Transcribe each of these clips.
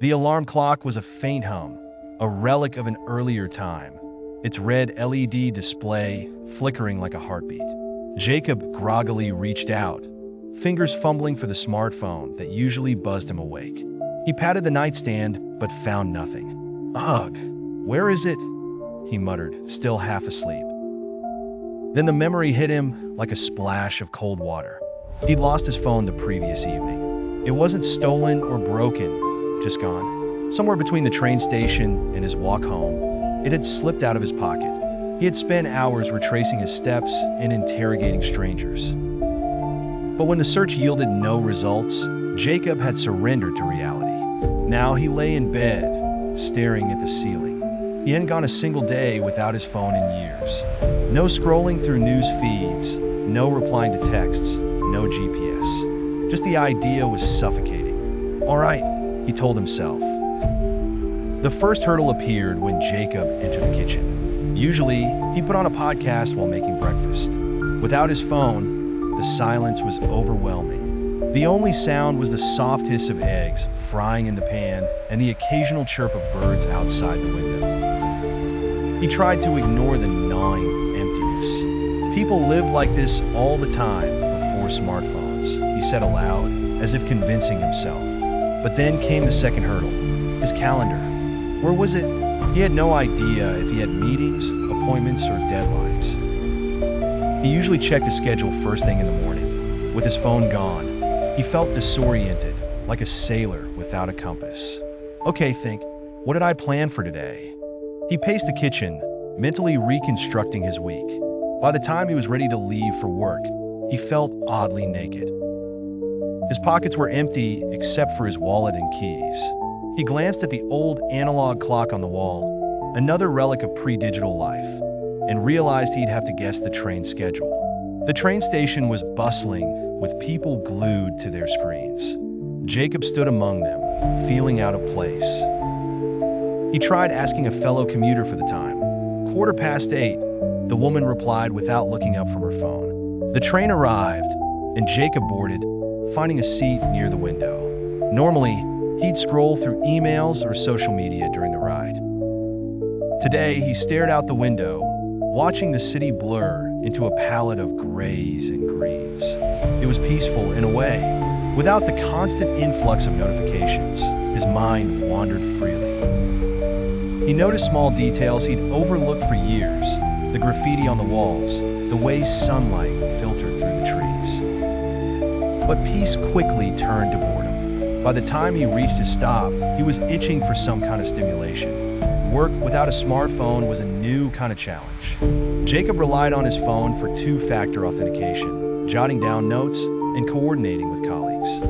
The alarm clock was a faint hum, a relic of an earlier time, its red LED display flickering like a heartbeat. Jacob groggily reached out, fingers fumbling for the smartphone that usually buzzed him awake. He patted the nightstand, but found nothing. Ugh, where is it? He muttered, still half asleep. Then the memory hit him like a splash of cold water. He'd lost his phone the previous evening. It wasn't stolen or broken, just gone. Somewhere between the train station and his walk home, it had slipped out of his pocket. He had spent hours retracing his steps and interrogating strangers. But when the search yielded no results, Jacob had surrendered to reality. Now he lay in bed, staring at the ceiling. He hadn't gone a single day without his phone in years. No scrolling through news feeds, no replying to texts, no GPS. Just the idea was suffocating. All right, he told himself. The first hurdle appeared when Jacob entered the kitchen. Usually, he put on a podcast while making breakfast. Without his phone, the silence was overwhelming. The only sound was the soft hiss of eggs frying in the pan and the occasional chirp of birds outside the window. He tried to ignore the gnawing emptiness. People lived like this all the time before smartphones, he said aloud, as if convincing himself. But then came the second hurdle, his calendar. Where was it? He had no idea if he had meetings, appointments, or deadlines. He usually checked his schedule first thing in the morning. With his phone gone, he felt disoriented, like a sailor without a compass. Okay, think, what did I plan for today? He paced the kitchen, mentally reconstructing his week. By the time he was ready to leave for work, he felt oddly naked. His pockets were empty except for his wallet and keys. He glanced at the old analog clock on the wall, another relic of pre-digital life, and realized he'd have to guess the train schedule. The train station was bustling, with people glued to their screens. Jacob stood among them, feeling out of place. He tried asking a fellow commuter for the time. 8:15, the woman replied without looking up from her phone. The train arrived, and Jacob boarded, finding a seat near the window. Normally, he'd scroll through emails or social media during the ride. Today, he stared out the window, watching the city blur into a palette of grays and greens. It was peaceful in a way. Without the constant influx of notifications, his mind wandered freely. He noticed small details he'd overlooked for years, the graffiti on the walls, the way sunlight filtered through the trees. But peace quickly turned to boredom. By the time he reached his stop, he was itching for some kind of stimulation. Work without a smartphone was a new kind of challenge. Jacob relied on his phone for two-factor authentication, jotting down notes and coordinating with colleagues.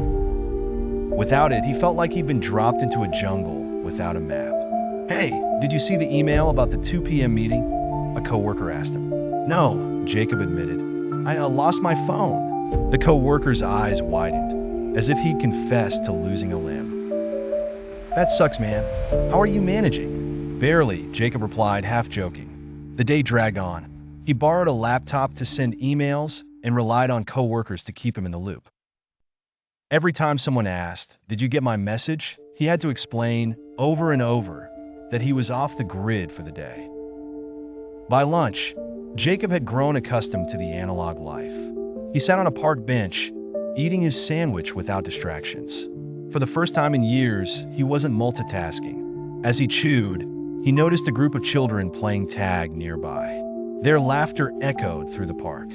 Without it, he felt like he'd been dropped into a jungle without a map. Hey, did you see the email about the 2 p.m. meeting? A coworker asked him. No, Jacob admitted. I lost my phone. The coworker's eyes widened, as if he'd confessed to losing a limb. That sucks, man. How are you managing? Barely, Jacob replied, half joking. The day dragged on. He borrowed a laptop to send emails and relied on coworkers to keep him in the loop. Every time someone asked, "Did you get my message?" he had to explain over and over that he was off the grid for the day. By lunch, Jacob had grown accustomed to the analog life. He sat on a park bench, eating his sandwich without distractions. For the first time in years, he wasn't multitasking. As he chewed, he noticed a group of children playing tag nearby. Their laughter echoed through the park.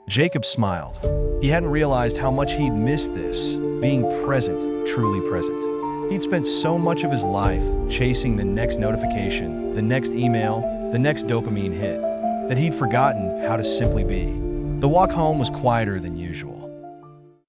Jacob smiled. He hadn't realized how much he'd missed this, being present, truly present. He'd spent so much of his life chasing the next notification, the next email, the next dopamine hit, that he'd forgotten how to simply be. The walk home was quieter than usual.